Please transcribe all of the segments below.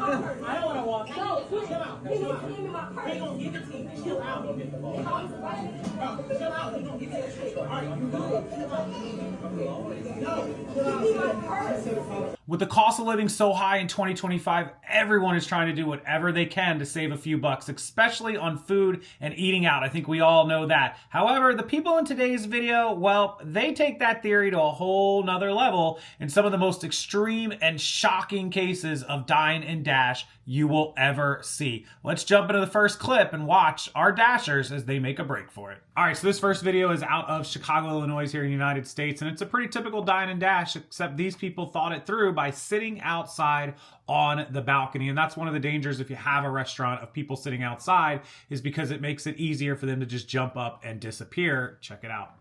I don't want to walk. No, chill out. Chill out. He gonna give it to you. Chill out. Bro, chill out. He gonna give it to you. All right, you good. Chill out. No, chill out. With the cost of living so high in 2025, everyone is trying to do whatever they can to save a few bucks, especially on food and eating out. I think we all know that. However, the people in today's video, well, they take that theory to a whole nother level in some of the most extreme and shocking cases of dine and dash you will ever see. Let's jump into the first clip and watch our dashers as they make a break for it. All right, so this first video is out of Chicago, Illinois here in the United States, and it's a pretty typical dine and dash, except these people thought it through by sitting outside on the balcony. And that's one of the dangers if you have a restaurant of people sitting outside, is because it makes it easier for them to just jump up and disappear. Check it out.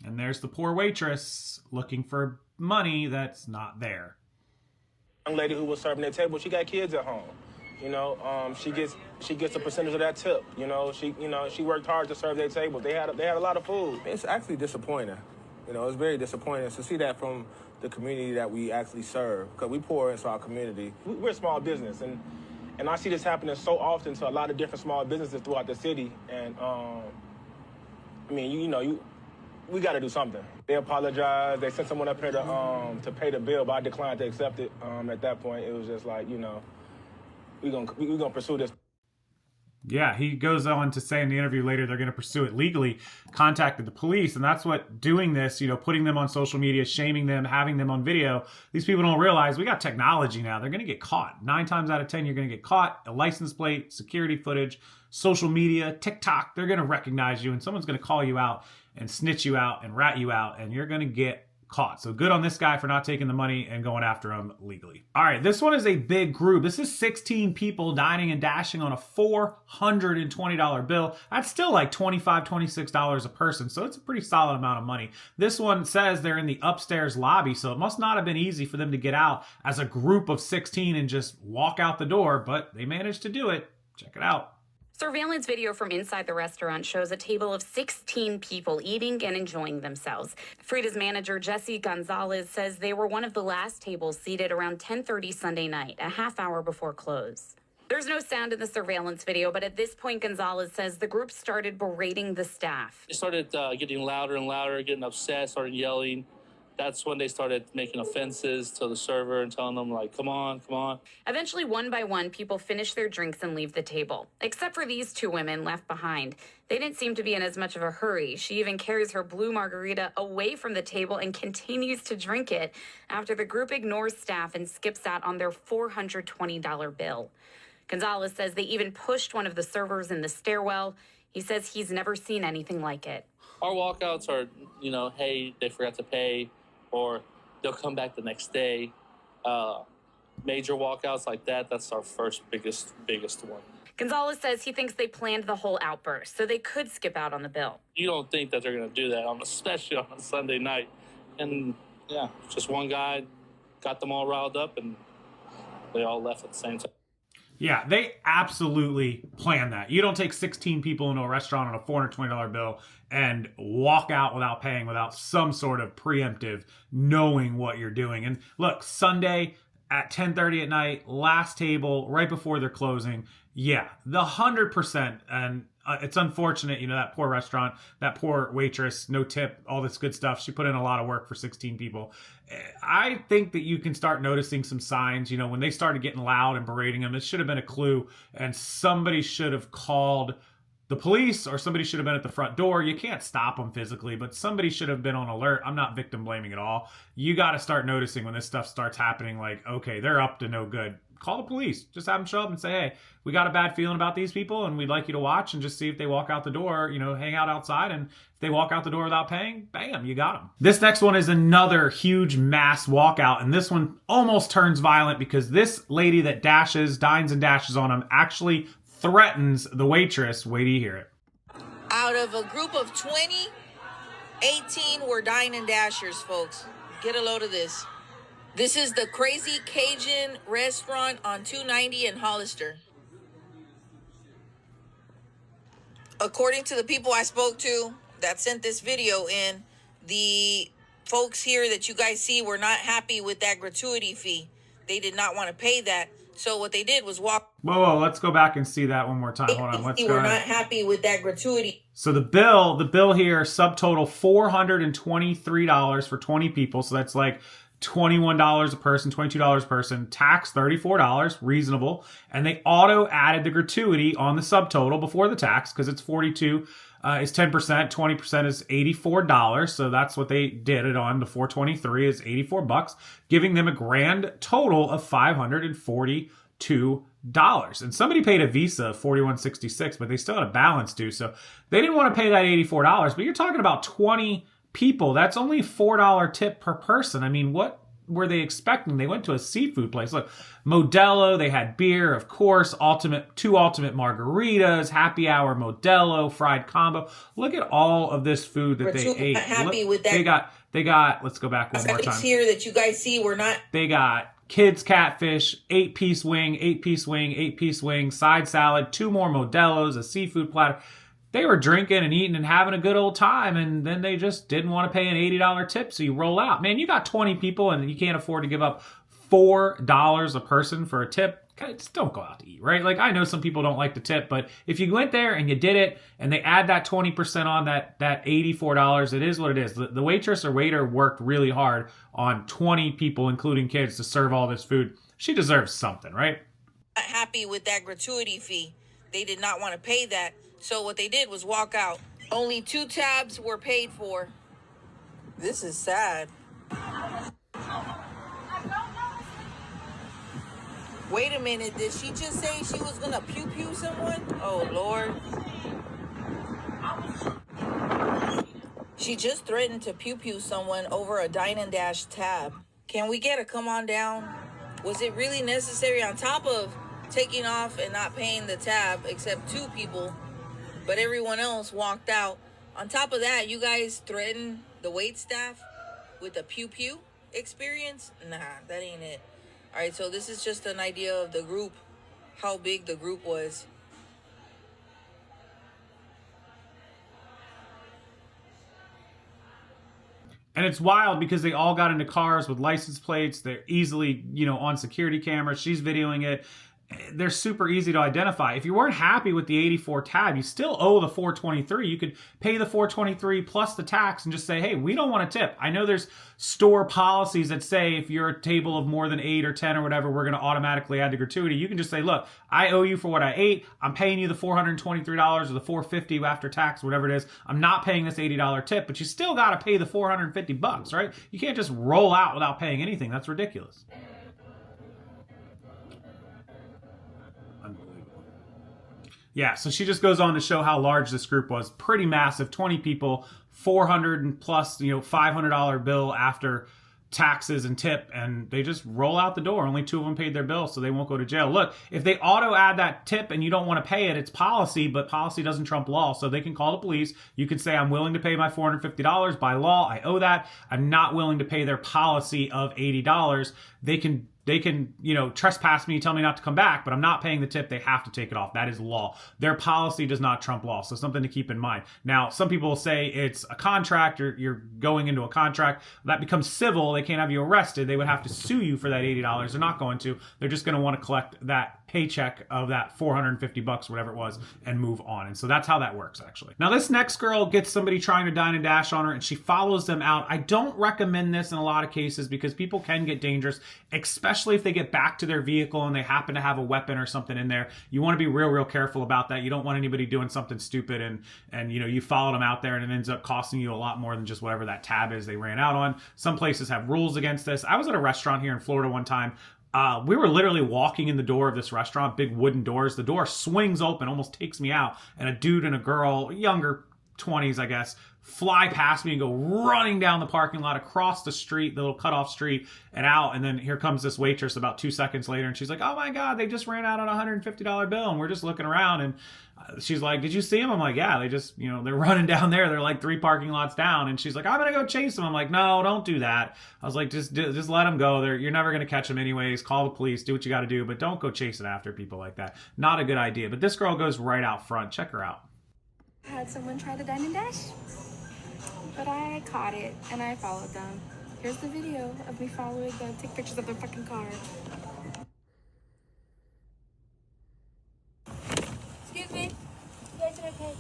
And there's the poor waitress looking for money that's not there. Young lady who was serving that table, she got kids at home. You know, she gets a percentage of that tip. You know, she worked hard to serve their table. They had a lot of food. It's actually disappointing. You know, it's very disappointing to see that from the community that we actually serve, because we pour into our community. We're a small business, and I see this happening so often to a lot of different small businesses throughout the city. And I mean, we got to do something. They apologized. They sent someone up here to pay the bill, but I declined to accept it. At that point, it was just like, you know, we're gonna pursue this. Yeah, he goes on to say in the interview later they're going to pursue it legally, contacted the police, and that's what doing this, you know, putting them on social media, shaming them, having them on video, these people don't realize we got technology now. They're going to get caught. 9 times out of 10, you're going to get caught. A license plate, security footage, social media, TikTok, they're going to recognize you, and someone's going to call you out and snitch you out and rat you out, and you're going to get caught. So good on this guy for not taking the money and going after him legally. All right, this one is a big group. This is 16 people dining and dashing on a $420 bill. That's still like $25, $26 a person. So it's a pretty solid amount of money. This one says they're in the upstairs lobby, so it must not have been easy for them to get out as a group of 16 and just walk out the door, but they managed to do it. Check it out. Surveillance video from inside the restaurant shows a table of 16 people eating and enjoying themselves. Frida's manager, Jesse Gonzalez, says they were one of the last tables seated around 10:30 Sunday night, a half hour before close. There's no sound in the surveillance video, but at this point, Gonzalez says the group started berating the staff. They started getting louder and louder, getting upset, started yelling. That's when they started making offenses to the server and telling them, like, come on, come on. Eventually, one by one, people finish their drinks and leave the table, except for these 2 women left behind. They didn't seem to be in as much of a hurry. She even carries her blue margarita away from the table and continues to drink it after the group ignores staff and skips out on their $420 bill. Gonzalez says they even pushed one of the servers in the stairwell. He says he's never seen anything like it. Our walkouts are, you know, hey, they forgot to pay, or they'll come back the next day. Major walkouts like that, that's our first biggest one. Gonzalez says he thinks they planned the whole outburst, so they could skip out on the bill. You don't think that they're going to do that, especially on a Sunday night. And, yeah, just one guy got them all riled up, and they all left at the same time. Yeah, they absolutely plan that. You don't take 16 people into a restaurant on a $420 bill and walk out without paying, without some sort of preemptive knowing what you're doing. And look, Sunday at 10:30 at night, last table, right before they're closing. Yeah, the 100%. And it's unfortunate, you know, that poor restaurant, that poor waitress, no tip, all this good stuff. She put in a lot of work for 16 people. I think that you can start noticing some signs, you know, when they started getting loud and berating them, it should have been a clue, and somebody should have called the police, or somebody should have been at the front door. You can't stop them physically, but somebody should have been on alert. I'm not victim blaming at all. You got to start noticing when this stuff starts happening, like, okay, they're up to no good. Call the police. Just have them show up and say, hey, we got a bad feeling about these people, and we'd like you to watch and just see if they walk out the door, you know, hang out outside. And if they walk out the door without paying, bam, you got them. This next one is another huge mass walkout, and this one almost turns violent because this lady that dines and dashes on them actually threatens the waitress. Wait till you hear it. out of a group of 20, 18 were Dine and Dashers, folks. Get a load of this. This is the Crazy Cajun restaurant on 290 in Hollister. According to the people I spoke to that sent this video in, the folks here that you guys see were not happy with that gratuity fee. They did not want to pay that. So what they did was walk. Whoa, let's go back and see that one more time. Hold on, let's go. They were not happy with that gratuity. So the bill here, subtotal $423 for 20 people. So that's like $21 a person, $22 a person, tax $34, reasonable. And they auto added the gratuity on the subtotal before the tax because it's 42 is 10%, 20% is $84. So that's what they did it on. The 423 is $84, giving them a grand total of $542. And somebody paid a Visa of $41.66, but they still had a balance due. So they didn't want to pay that $84, but you're talking about 20 people. That's only $4 tip per person. I mean, what were they expecting? They went to a seafood place. Look, Modelo, they had beer, of course, two ultimate margaritas, happy hour Modelo, fried combo. Look at all of this food that they ate. Happy with that. They got, let's go back one more time. Here that you guys see, we're not. They got kids catfish, 8-piece wing, 8-piece wing, 8-piece wing, side salad, 2 more Modelos, a seafood platter. They were drinking and eating and having a good old time, and then they just didn't want to pay an $80 tip, so you roll out. Man, you got 20 people and you can't afford to give up $4 a person for a tip. Just don't go out to eat, right? Like, I know some people don't like the tip, but if you went there and you did it and they add that 20% on that $84, it is what it is. The waitress or waiter worked really hard on 20 people, including kids, to serve all this food. She deserves something, right? Not happy with that gratuity fee. They did not want to pay that. So what they did was walk out. Only 2 tabs were paid for. This is sad. Wait a minute, did she just say she was gonna pew-pew someone? Oh, Lord. She just threatened to pew-pew someone over a Dine and Dash tab. Can we get a come on down? Was it really necessary, on top of taking off and not paying the tab, except 2 people, but everyone else walked out? On top of that, you guys threatened the wait staff with a pew-pew experience? Nah, that ain't it. All right, so this is just an idea of the group, how big the group was. And it's wild because they all got into cars with license plates. They're easily, on security cameras. She's videoing it. They're super easy to identify. If you weren't happy with the 84 tab, you still owe the 423. You could pay the 423 plus the tax and just say, hey, we don't want a tip. I know there's store policies that say if you're a table of more than 8 or 10 or whatever, we're going to automatically add the gratuity. You can just say, look, I owe you for what I ate. I'm paying you the $423 or the $450 after tax, whatever it is. I'm not paying this $80 tip, but you still got to pay the $450, right? You can't just roll out without paying anything. That's ridiculous. Yeah, so she just goes on to show how large this group was. Pretty massive, 20 people, 400 and plus, $500 bill after taxes and tip, and they just roll out the door. Only 2 of them paid their bill, so they won't go to jail. Look, if they auto add that tip and you don't want to pay it, it's policy, but policy doesn't trump law, so they can call the police. You could say, I'm willing to pay my $450. By law, I owe that. I'm not willing to pay their policy of $80. They can trespass me, tell me not to come back, but I'm not paying the tip. They have to take it off. That is law. Their policy does not trump law. So something to keep in mind. Now, some people will say it's a contract, or you're going into a contract. That becomes civil. They can't have you arrested. They would have to sue you for that $80. They're not going to. They're just going to want to collect that paycheck of that $450, whatever it was, and move on. And so that's how that works, actually. Now, this next girl gets somebody trying to dine and dash on her, and she follows them out. I don't recommend this in a lot of cases because people can get dangerous, especially if they get back to their vehicle and they happen to have a weapon or something in there. You want to be real careful about that. You don't want anybody doing something stupid and you followed them out there and it ends up costing you a lot more than just whatever that tab is they ran out on. Some places have rules against this. I was at a restaurant here in Florida one time. We were literally walking in the door of this restaurant, big wooden doors. The door swings open, almost takes me out, and a dude and a girl, younger 20s, I guess, fly past me and go running down the parking lot, across the street, the little cutoff street, and out. And then here comes this waitress about 2 seconds later, and she's like, "Oh my God, they just ran out on a $150 bill." And we're just looking around, and she's like, "Did you see them?" I'm like, "Yeah, they just, they're running down there. They're like 3 parking lots down." And she's like, "I'm going to go chase them." I'm like, "No, don't do that." I was like, just let them go. You're never going to catch them anyways. Call the police, do what you got to do, but don't go chasing after people like that. Not a good idea. But this girl goes right out front. Check her out. I had someone try the Dine and Dash, but I caught it and I followed them. Here's the video of me following them, take pictures of their fucking car. Excuse me, you guys didn't pay.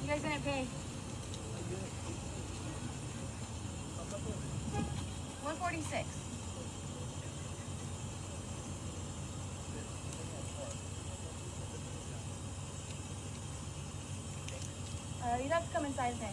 You guys didn't pay. 146. You'd have to come inside and pay.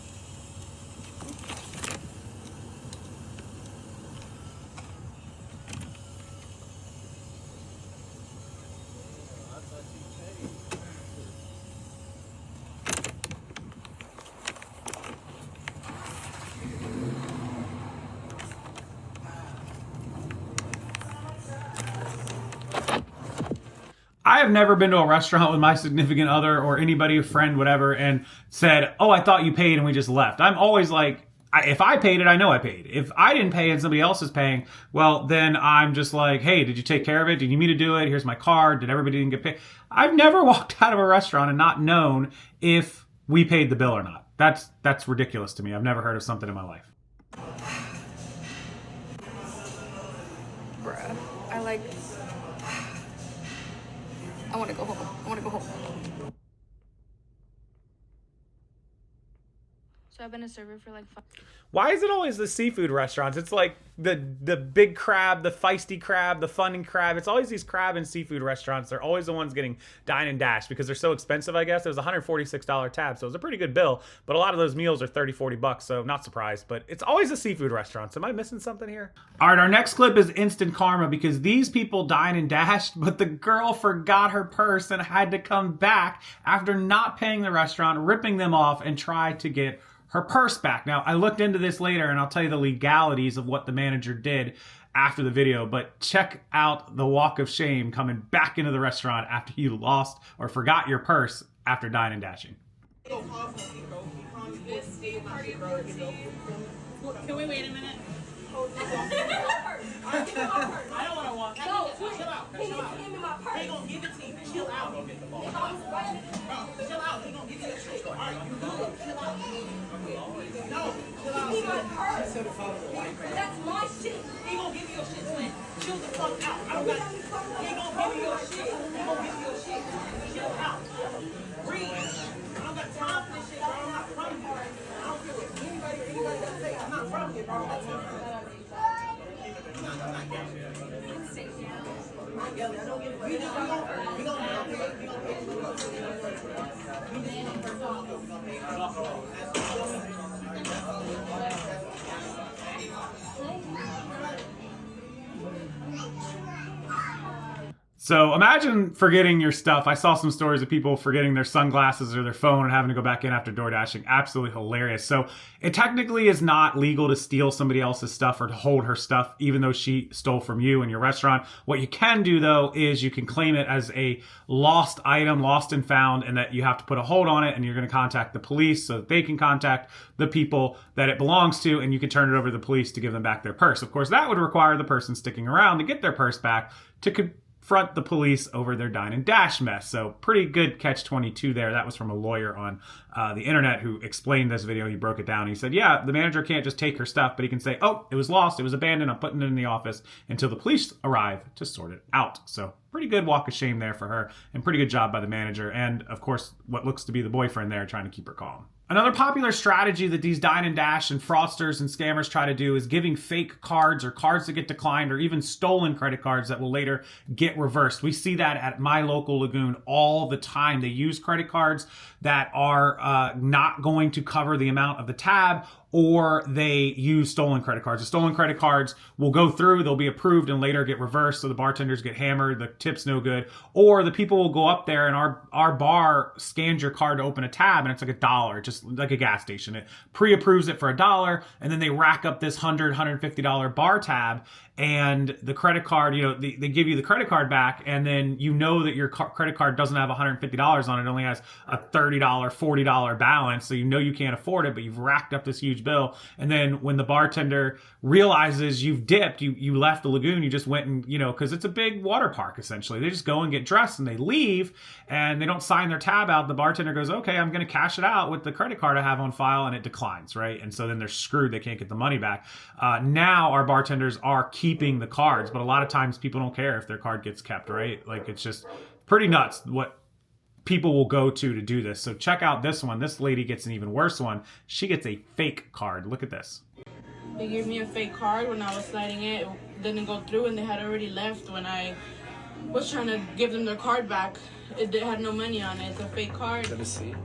I have never been to a restaurant with my significant other or anybody, a friend, whatever, and said, "Oh, I thought you paid," and we just left. I'm always like, if I paid it, I know I paid. If I didn't pay and somebody else is paying, well, then I'm just like, "Hey, did you take care of it? Did you need me to do it? Here's my card. Did everybody didn't get paid?" I've never walked out of a restaurant and not known if we paid the bill or not. That's ridiculous to me. I've never heard of something in my life. Bruh, I want to go home. I want to go home. So I've been a server for like 5. Why is it always the seafood restaurants? It's like the big crab, the feisty crab, the fun crab. It's always these crab and seafood restaurants. They're always the ones getting Dine and Dash because they're so expensive, I guess. It was a $146 tab, so it was a pretty good bill. But a lot of those meals are $30-$40, so not surprised. But it's always the seafood restaurants. Am I missing something here? All right, our next clip is instant karma because these people Dine and Dashed, but the girl forgot her purse and had to come back after not paying the restaurant, ripping them off, and tried to get her purse back. Now, I looked into this later, and I'll tell you the legalities of what the manager did after the video, but check out the walk of shame coming back into the restaurant after you lost or forgot your purse after Dine and Dashing. Can we wait a minute? I don't want to walk. No, chill out. Chill out. He gonna give it to you. Chill out. Bro, chill out. He gonna give you your shit. All right, you good. Chill out. No, chill out. Give me my purse. That's my shit. He gonna give you your shit, Slim. Chill the fuck out. I don't got. He gonna give you your shit. He gonna give you your shit. Chill out. Breathe. I don't got time for this shit, bro. I'm not from here. I don't care what anybody got to say. I'm not from here, bro. That's it. So imagine forgetting your stuff. I saw some stories of people forgetting their sunglasses or their phone and having to go back in after door dashing. Absolutely hilarious. So it technically is not legal to steal somebody else's stuff or to hold her stuff, even though she stole from you in your restaurant. What you can do, though, is you can claim it as a lost item, lost and found, and that you have to put a hold on it, and you're going to contact the police so that they can contact the people that it belongs to, and you can turn it over to the police to give them back their purse. Of course, that would require the person sticking around to get their purse back to confront the police over their Dine and Dash mess. So pretty good catch-22 there. That was from a lawyer on the internet who explained this video. He broke it down. He said, yeah, the manager can't just take her stuff, but he can say, oh, it was lost, it was abandoned, I'm putting it in the office until the police arrive to sort it out. So pretty good walk of shame there for her, and pretty good job by the manager. And of course, what looks to be the boyfriend there trying to keep her calm. Another popular strategy that these Dine and Dash and fraudsters and scammers try to do is giving fake cards or cards that get declined or even stolen credit cards that will later get reversed. We see that at my local lagoon all the time. They use credit cards that are not going to cover the amount of the tab, or they use stolen credit cards. The stolen credit cards will go through, they'll be approved and later get reversed, so the bartenders get hammered, the tip's no good. Or the people will go up there and our bar scans your card to open a tab and it's like $1, just like a gas station. It pre-approves it for $1 and then they rack up this $150 bar tab, and the credit card, you know, they give you the credit card back, and then you know that your credit card doesn't have $150 on it. It only has a $30, $40 balance, so you know you can't afford it, but you've racked up this huge bill. And then when the bartender realizes you've dipped, you left the lagoon, you just went and, you know, because it's a big water park essentially. They just go and get dressed and they leave and they don't sign their tab out. The bartender goes, okay, I'm going to cash it out with the credit card I have on file, and it declines, right? And so then they're screwed. They can't get the money back. Now our bartenders are keeping the cards, but a lot of times people don't care if their card gets kept, right? Like, it's just pretty nuts what people will go to do this. So check out this one. This lady gets an even worse one. She gets a fake card. Look at this. They gave me a fake card when I was sliding it. It didn't go through, and they had already left when I was trying to give them their card back. It had no money on it. It's a fake card. Let me see.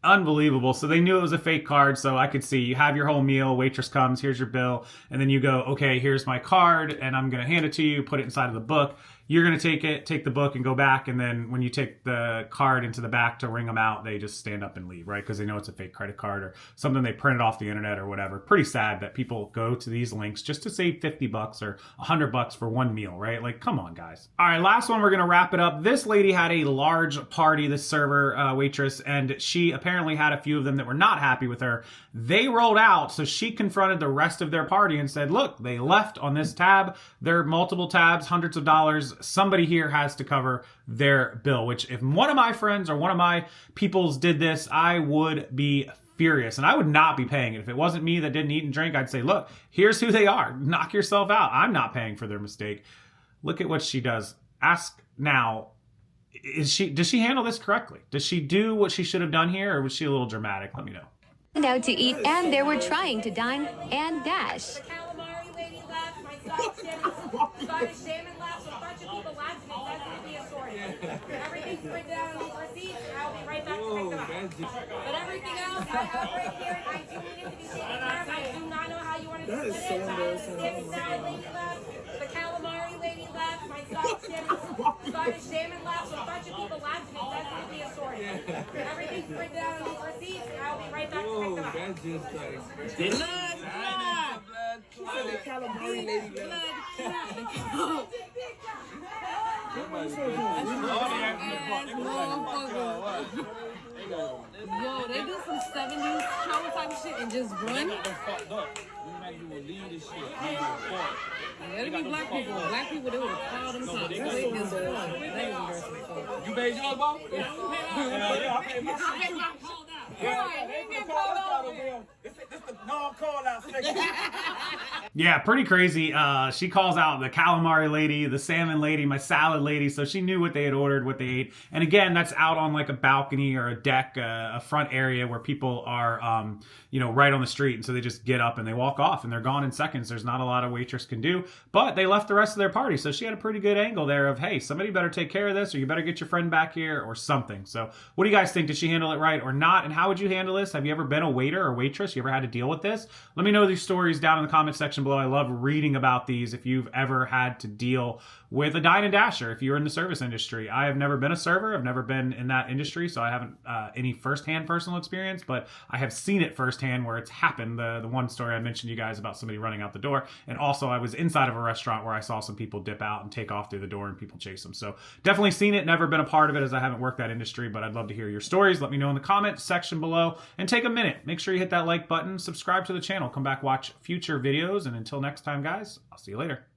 Unbelievable. So they knew it was a fake card, so I could see you have your whole meal, waitress comes, here's your bill, and then you go, okay, here's my card, and I'm going to hand it to you, put it inside of the book. You're going to take the book and go back, and then when you take the card into the back to ring them out, they just stand up and leave, right? Because they know it's a fake credit card or something they printed off the internet or whatever. Pretty sad that people go to these links just to save $50 or $100 for one meal, right? Like, come on, guys. All right, last one, we're going to wrap it up. This lady had a large party, this server waitress, and she apparently had a few of them that were not happy with her. They rolled out, so she confronted the rest of their party and said, look, they left on this tab. There are multiple tabs, hundreds of dollars. Somebody here has to cover their bill, which if one of my friends or one of my peoples did this, I would be furious, and I would not be paying it. If it wasn't me that didn't eat and drink, I'd say, look, here's who they are. Knock yourself out. I'm not paying for their mistake. Look at what she does. Ask now, does she handle this correctly? Does she do what she should have done here, or was she a little dramatic? Let me know. Out to eat, and they were trying to dine and dash. The calamari lady left, my Scottish salmon left, so a bunch of people left, and it says to be assorted. Everything's put down on these receipts, and I'll be right back to pick them up. But everything else, I have right here, and I do need it to be taken care of. I do not know how you want to split it. The salad lady left, the calamari lady left, my Scottish salmon left, so a bunch of people left, and it says to be assorted. Everything's put down on these receipts, and I'll be right back to pick them up. That's just like blood. She said the calamari lady left. Yo, they do some 70s show type shit and just run. It'll be black people. Black people, they would have called them something. You paid yours, bro? Yeah, I paid my Yeah, pretty crazy. She calls out the calamari lady, the salmon lady, my salad lady. So she knew what they had ordered, what they ate. And again, that's out on like a balcony or a deck, a front area where people are, right on the street. And so they just get up and they walk off and they're gone in seconds. There's not a lot a waitress can do, but they left the rest of their party. So she had a pretty good angle there of, hey, somebody better take care of this, or you better get your friend back here or something. So what do you guys think? Did she handle it right or not? And how would you handle this? Have you ever been a waiter or waitress? You ever had to deal with this. Let me know these stories down in the comment section below. I love reading about these. If you've ever had to deal with a dine and dasher, if you're in the service industry. I have never been a server. I've never been in that industry, so I haven't any firsthand personal experience, but I have seen it firsthand where it's happened. The one story I mentioned to you guys about somebody running out the door, and also I was inside of a restaurant where I saw some people dip out and take off through the door and people chase them. So definitely seen it, never been a part of it as I haven't worked that industry, but I'd love to hear your stories. Let me know in the comment section below, and take a minute. Make sure you hit that like button, subscribe to the channel, come back, watch future videos, and until next time, guys, I'll see you later.